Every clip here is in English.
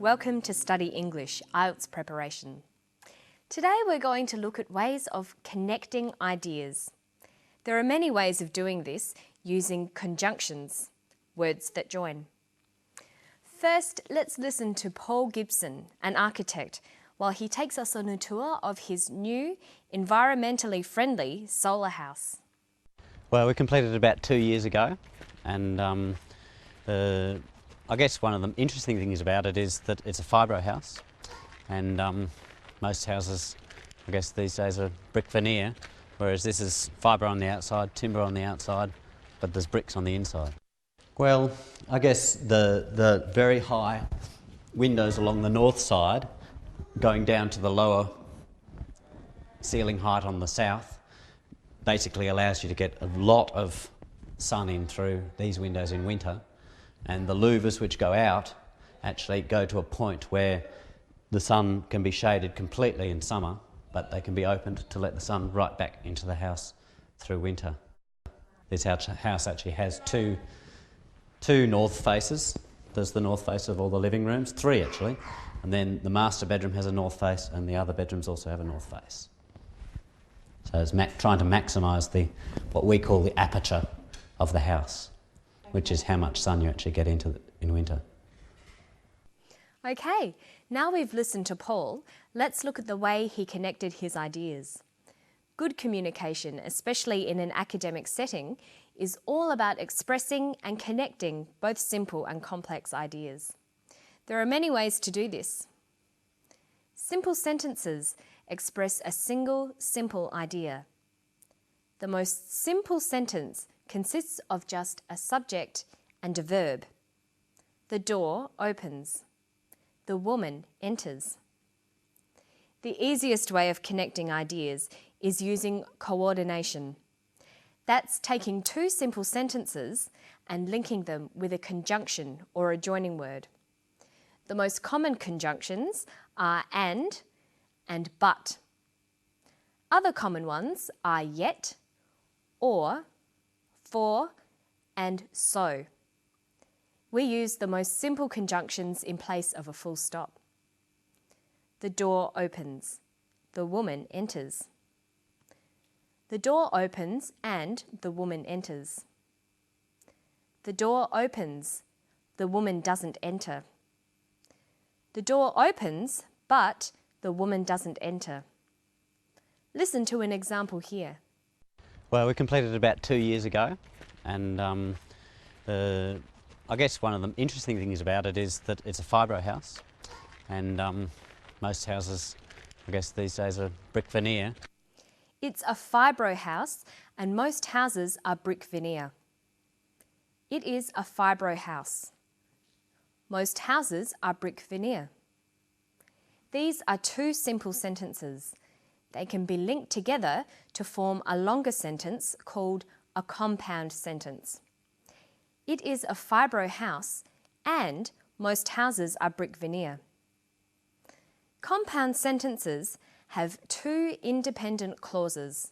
Welcome to Study English, IELTS preparation. Today we're going to look at ways of connecting ideas. There are many ways of doing this using conjunctions, words that join. First, let's listen to Paul Gibson, an architect, while he takes us on a tour of his new, environmentally friendly solar house. Well, we completed it about 2 years ago, and I guess one of the interesting things about it is that it's a fibro house, and most houses, I guess these days, are brick veneer, whereas this is fibre on the outside, timber on the outside, but there's bricks on the inside. Well, I guess the very high windows along the north side, going down to the lower ceiling height on the south, basically allows you to get a lot of sun in through these windows in winter, and the louvers which go out actually go to a point where the sun can be shaded completely in summer, but they can be opened to let the sun right back into the house through winter. This house actually has two north faces. There's the north face of all the living rooms, 3 actually, and then the master bedroom has a north face and the other bedrooms also have a north face. So it's trying to maximise what we call the aperture of the house, which is how much sun you actually get into in winter. Okay, now we've listened to Paul, let's look at the way he connected his ideas. Good communication, especially in an academic setting, is all about expressing and connecting both simple and complex ideas. There are many ways to do this. Simple sentences express a single, simple idea. The most simple sentence consists of just a subject and a verb. The door opens. The woman enters. The easiest way of connecting ideas is using coordination. That's taking 2 simple sentences and linking them with a conjunction or a joining word. The most common conjunctions are and but. Other common ones are yet, or, for, and so. We use the most simple conjunctions in place of a full stop. The door opens. The woman enters. The door opens and the woman enters. The door opens. The woman doesn't enter. The door opens, but the woman doesn't enter. Listen to an example here. Well, we completed it about 2 years ago, and I guess one of the interesting things about it is that it's a fibro house, and most houses, I guess these days, are brick veneer. It's a fibro house, and most houses are brick veneer. It is a fibro house. Most houses are brick veneer. These are 2 simple sentences. They can be linked together to form a longer sentence called a compound sentence. It is a fibro house and most houses are brick veneer. Compound sentences have 2 independent clauses,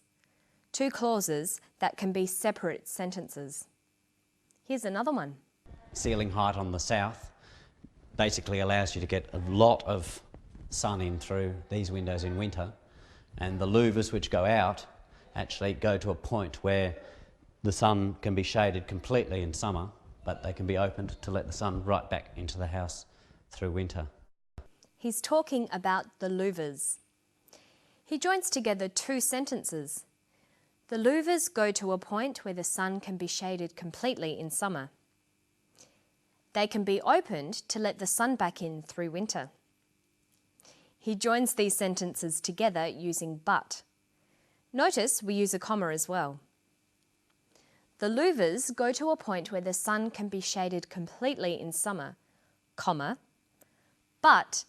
2 clauses that can be separate sentences. Here's another one. Ceiling height on the south basically allows you to get a lot of sun in through these windows in winter, and the louvers which go out actually go to a point where the sun can be shaded completely in summer, but they can be opened to let the sun right back into the house through winter. He's talking about the louvers. He joins together 2 sentences. The louvers go to a point where the sun can be shaded completely in summer. They can be opened to let the sun back in through winter. He joins these sentences together using but. Notice we use a comma as well. The louvers go to a point where the sun can be shaded completely in summer, comma, but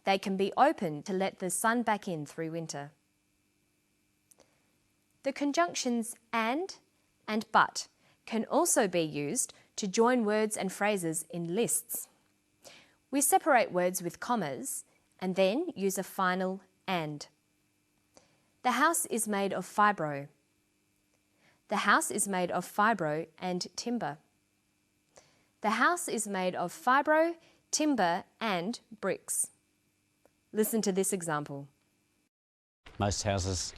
they can be opened to let the sun back in through winter. The conjunctions and but can also be used to join words and phrases in lists. We separate words with commas and then use a final and. The house is made of fibro. The house is made of fibro and timber. The house is made of fibro, timber and bricks. Listen to this example. Most houses,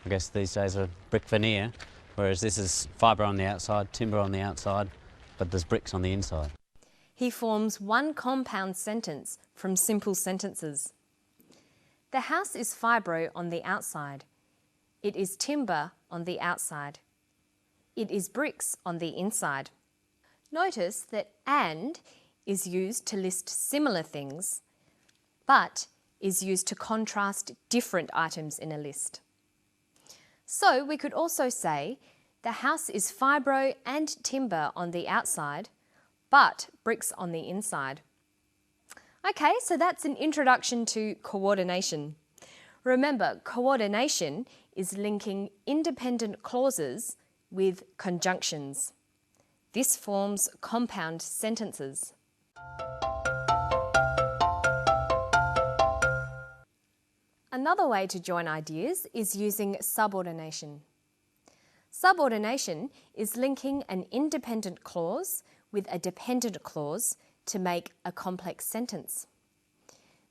I guess these days, are brick veneer, whereas this is fibre on the outside, timber on the outside, but there's bricks on the inside. He forms one compound sentence from simple sentences. The house is fibro on the outside. It is timber on the outside. It is bricks on the inside. Notice that and is used to list similar things, but is used to contrast different items in a list. So we could also say the house is fibro and timber on the outside, but bricks on the inside. Okay, so that's an introduction to coordination. Remember, coordination is linking independent clauses with conjunctions. This forms compound sentences. Another way to join ideas is using subordination. Subordination is linking an independent clause with a dependent clause to make a complex sentence.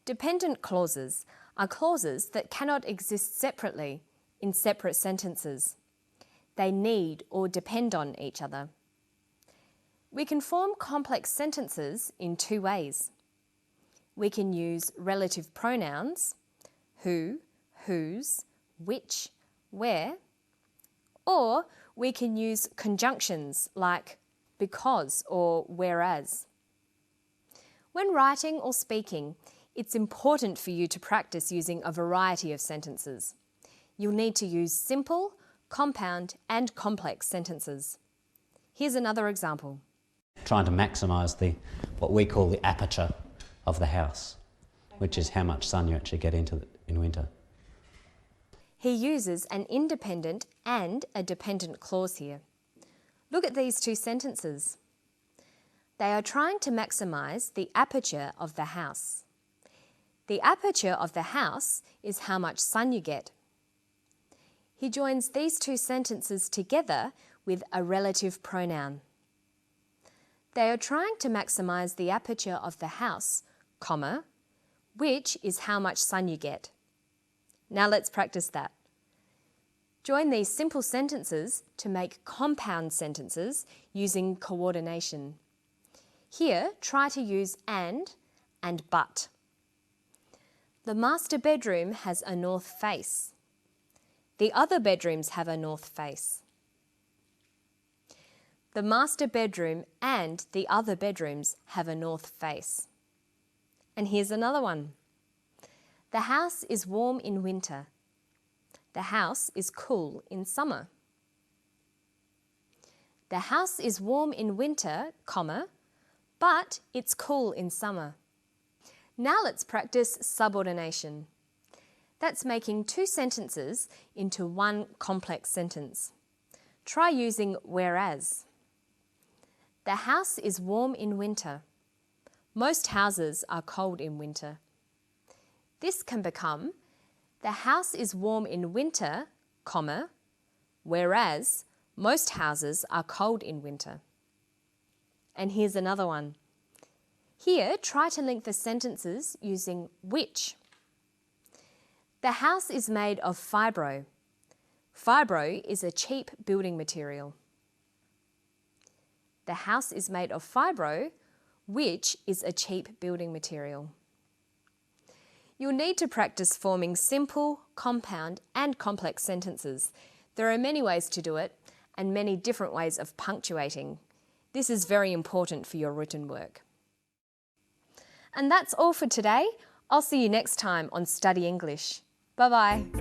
Dependent clauses are clauses that cannot exist separately in separate sentences. They need or depend on each other. We can form complex sentences in two ways. We can use relative pronouns, who, whose, which, where, or we can use conjunctions like because or whereas. When writing or speaking, it's important for you to practice using a variety of sentences. You'll need to use simple, compound and complex sentences. Here's another example. Trying to maximise what we call the aperture of the house, which is how much sun you actually get into in winter. He uses an independent and a dependent clause here. Look at these two sentences. They are trying to maximise the aperture of the house. The aperture of the house is how much sun you get. He joins these two sentences together with a relative pronoun. They are trying to maximise the aperture of the house, comma, which is how much sun you get. Now let's practice that. Join these simple sentences to make compound sentences using coordination. Here, try to use and but. The master bedroom has a north face. The other bedrooms have a north face. The master bedroom and the other bedrooms have a north face. And here's another one. The house is warm in winter. The house is cool in summer. The house is warm in winter, comma, but it's cool in summer. Now let's practice subordination. That's making two sentences into one complex sentence. Try using whereas. The house is warm in winter. Most houses are cold in winter. This can become, the house is warm in winter, comma, whereas most houses are cold in winter. And here's another one. Here, try to link the sentences using which. The house is made of fibro. Fibro is a cheap building material. The house is made of fibro, which is a cheap building material. You'll need to practice forming simple, compound and complex sentences. There are many ways to do it and many different ways of punctuating. This is very important for your written work. And that's all for today. I'll see you next time on Study English. Bye-bye.